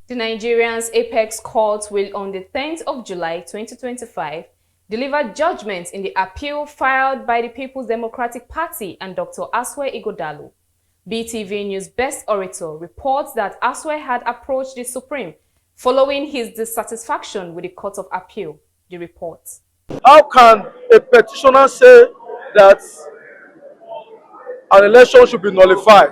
The Nigerian's Apex Court will on the 10th of July 2025 deliver judgment in the appeal filed by the People's Democratic Party and Dr. Asue Ighodalo. BTV News Best Orator reports that Asue had approached the Supreme following his dissatisfaction with the Court of Appeal. The report. How can a petitioner say that an election should be nullified?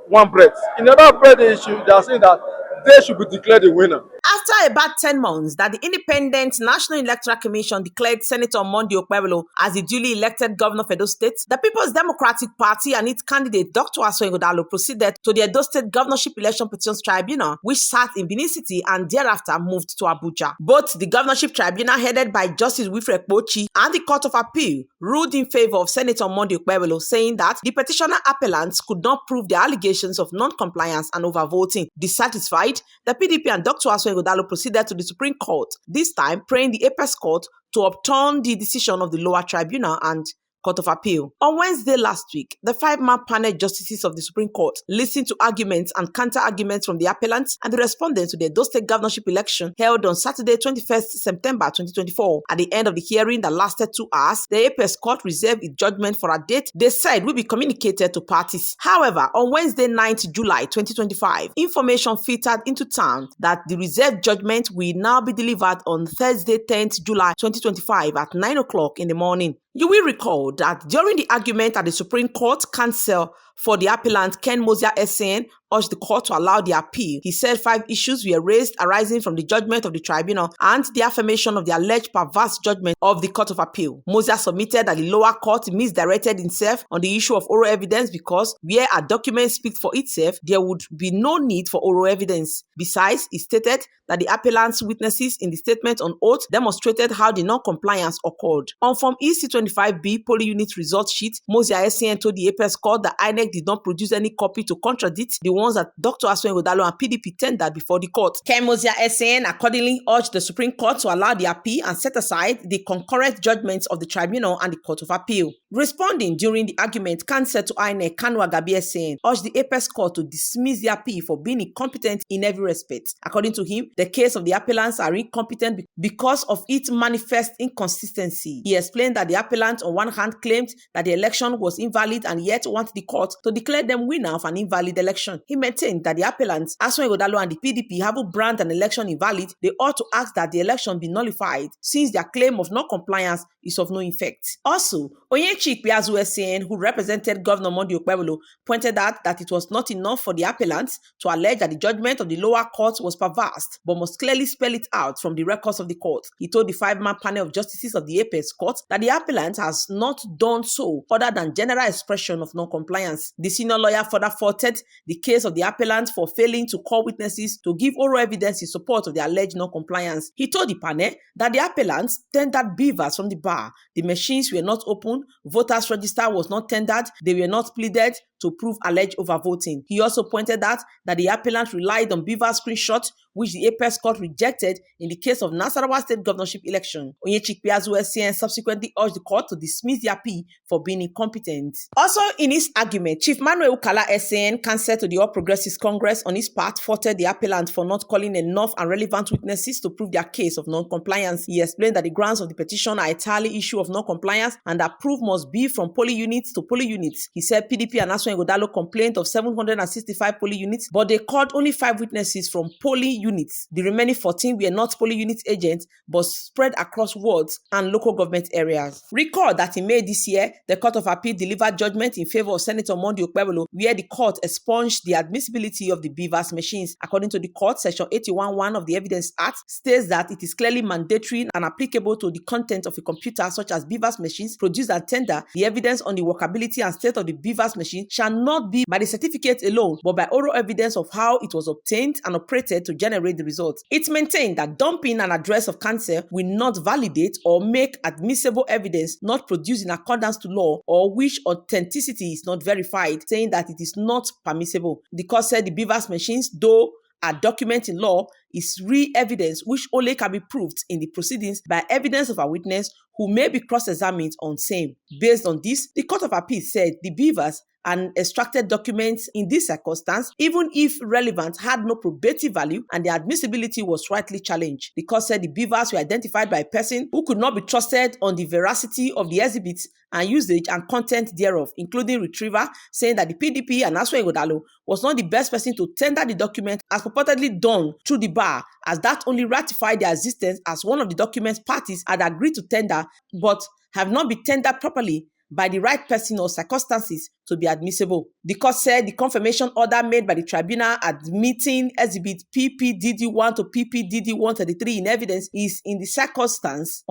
One breath. In another breath, they are saying that they should be declared a winner. After about 10 months that the Independent National Electoral Commission declared Senator Monday Okpebholo as the duly elected governor of Edo State, the People's Democratic Party and its candidate Dr. Asue Ighodalo proceeded to the Edo State Governorship Election Petitions Tribunal, which sat in Benin City and thereafter moved to Abuja. Both the Governorship Tribunal, headed by Justice Wilfred Pochi, and the Court of Appeal ruled in favor of Senator Monday Okpebholo, saying that the petitioner appellants could not prove their allegations of non-compliance and overvoting. Dissatisfied, the PDP and Dr. Asue Ighodalo proceeded to the Supreme Court, this time praying the Apex Court to overturn the decision of the lower tribunal and Court of Appeal. On Wednesday last week, the 5-man panel justices of the Supreme Court listened to arguments and counter-arguments from the appellants and the respondents to the Edo State governorship election held on Saturday, 21st September 2024. At the end of the hearing that lasted 2 hours, the Apex Court reserved its judgment for a date they said will be communicated to parties. However, on Wednesday, 9th July 2025, information filtered into town that the reserved judgment will now be delivered on Thursday, 10th July 2025 at 9 o'clock in the morning. You will recall that during the argument at the Supreme Court, counsel for the appellant Ken Mosiah SN urged the court to allow the appeal. He said 5 issues were raised arising from the judgment of the tribunal and the affirmation of the alleged perverse judgment of the Court of Appeal. Mosiah submitted that the lower court misdirected itself on the issue of oral evidence because where a document speaks for itself, there would be no need for oral evidence. Besides, he stated that the appellant's witnesses in the statement on oath demonstrated how the non-compliance occurred. On Form EC25B polling unit result sheet, Mosiah SN told the Apex Court that INEC did not produce any copy to contradict the ones that Dr. Asue Ighodalo and PDP tendered before the court. Ken Mosiah SN accordingly urged the Supreme Court to allow the appeal and set aside the concurrent judgments of the tribunal and the Court of Appeal. Responding during the argument, counsel to INEC Kanu Agabi SN urged the Apex Court to dismiss the appeal for being incompetent in every respect. According to him, the case of the appellants are incompetent because of its manifest inconsistency. He explained that the appellant on one hand claimed that the election was invalid and yet wanted the court to declare them winner of an invalid election. He maintained that the appellants, Asue Ighodalo and the PDP, haven't branded an election invalid. They ought to ask that the election be nullified since their claim of non-compliance is of no effect. Also, Asue SN, who represented Governor Monday Okpebholo, pointed out that it was not enough for the appellants to allege that the judgment of the lower court was perverse, but must clearly spell it out from the records of the court. He told the 5-man panel of justices of the Apex Court that the appellant has not done so other than general expression of non-compliance. The senior lawyer further faulted the case of the appellant for failing to call witnesses to give oral evidence in support of the alleged non-compliance. He told the panel that the appellants tendered beavers from the bar. The machines were not open, voters' register was not tendered, they were not pleaded to prove alleged overvoting. He also pointed out that the appellant relied on beaver screenshots, which the Apex Court rejected in the case of Nasarawa State governorship election. Asue SN subsequently urged the court to dismiss the appeal for being incompetent. Also in his argument, Chief Manuel Ukala SN, counsel to the All Progressives Congress, on his part faulted the appellant for not calling enough and relevant witnesses to prove their case of non-compliance. He explained that the grounds of the petition are entirely issue of non-compliance and that proof must be from polling units to polling units. He said PDP and Asue Ighodalo complained of 765 polling units, but they called only 5 witnesses from polling units. The remaining 14 were not polling unit agents, but spread across wards and local government areas. Recall that in May this year, the Court of Appeal delivered judgment in favor of Senator Monday Okpebholo, where the court expunged the admissibility of the beavers machines. According to the court, Section 81(1) of the Evidence Act states that it is clearly mandatory and applicable to the content of a computer such as beavers machines produced and tender. The evidence on the workability and state of the beavers machine shall not be by the certificate alone, but by oral evidence of how it was obtained and operated to generate the results. It maintained that dumping an address of counsel will not validate or make admissible evidence not produced in accordance to law or which authenticity is not verified, saying that it is not permissible. The court said the beavers machines, though a document in law, is real evidence which only can be proved in the proceedings by evidence of a witness who may be cross-examined on same. Based on this, the Court of Appeal said the beavers and extracted documents in this circumstance, even if relevant, had no probative value and their admissibility was rightly challenged. The court said the beavers were identified by a person who could not be trusted on the veracity of the exhibits and usage and content thereof, including retriever, saying that the PDP and Asue Igodalo was not the best person to tender the document as purportedly done through the bar, as that only ratified their existence as one of the document's parties had agreed to tender but have not been tendered properly by the right person or circumstances to be admissible. The court said the confirmation order made by the tribunal admitting exhibit PPDD1 to PPDD133 in evidence is in the circumstance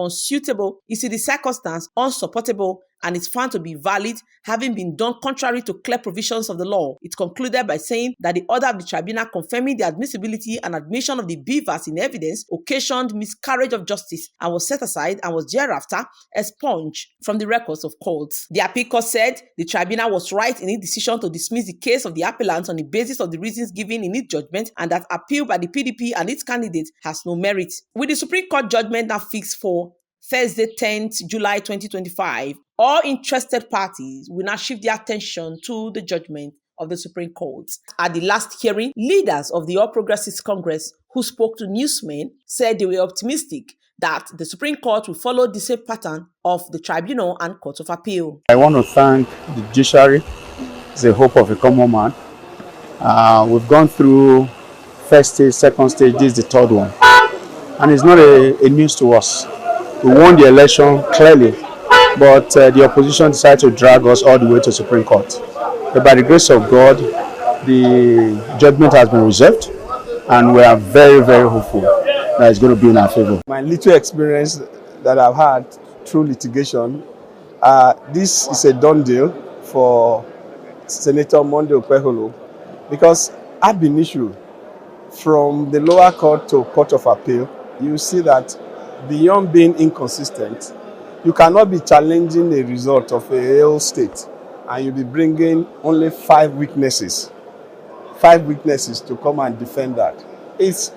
unsupportable, and is found to be valid, having been done contrary to clear provisions of the law. It concluded by saying that the order of the tribunal confirming the admissibility and admission of the beavers in evidence occasioned miscarriage of justice and was set aside and was thereafter expunged from the records of courts. The appeal court said the tribunal was right in its decision to dismiss the case of the appellant on the basis of the reasons given in its judgment, and that appeal by the PDP and its candidate has no merit. With the Supreme Court judgment now fixed for Thursday, 10th July 2025, all interested parties will now shift their attention to the judgment of the Supreme Court. At the last hearing, leaders of the All Progressives Congress who spoke to newsmen said they were optimistic that the Supreme Court will follow the same pattern of the Tribunal and Court of Appeal. I want to thank the judiciary. It's the hope of a common man. We've gone through first stage, second stage, this is the third one. And it's not a news to us. We won the election clearly, but the opposition decided to drag us all the way to Supreme Court. But by the grace of God, the judgment has been reserved, and we are very, very hopeful that it's going to be in our favor. My little experience that I've had through litigation, this is a done deal for Senator Monday Okpebholo, because I've been issued from the lower court to Court of Appeal. You see that beyond being inconsistent, you cannot be challenging the result of a whole state and you'll be bringing only 5 witnesses to come and defend that. It's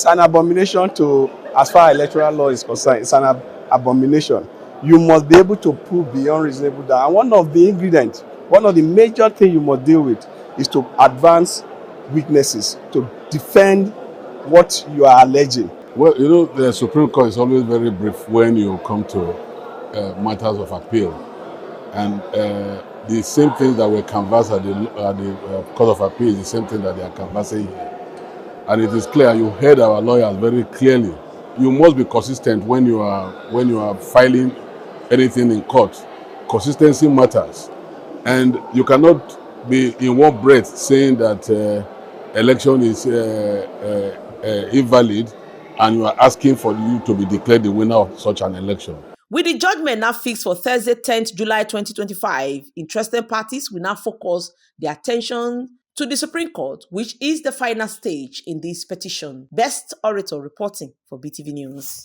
an abomination to, as far as electoral law is concerned, it's an abomination. You must be able to prove beyond reasonable doubt. And one of the ingredients, one of the major things you must deal with is to advance witnesses to defend what you are alleging. Well, you know, the Supreme Court is always very brief when you come to matters of appeal. And the same thing that we canvass at the Court of Appeal is the same thing that they are canvassing here. And it is clear, you heard our lawyers very clearly. You must be consistent when you are filing anything in court. Consistency matters. And you cannot be in one breath saying that election is invalid, and you are asking for you to be declared the winner of such an election. With the judgment now fixed for Thursday, 10th July 2025, interested parties will now focus their attention to the Supreme Court, which is the final stage in this petition. Best Orator reporting for BTV News.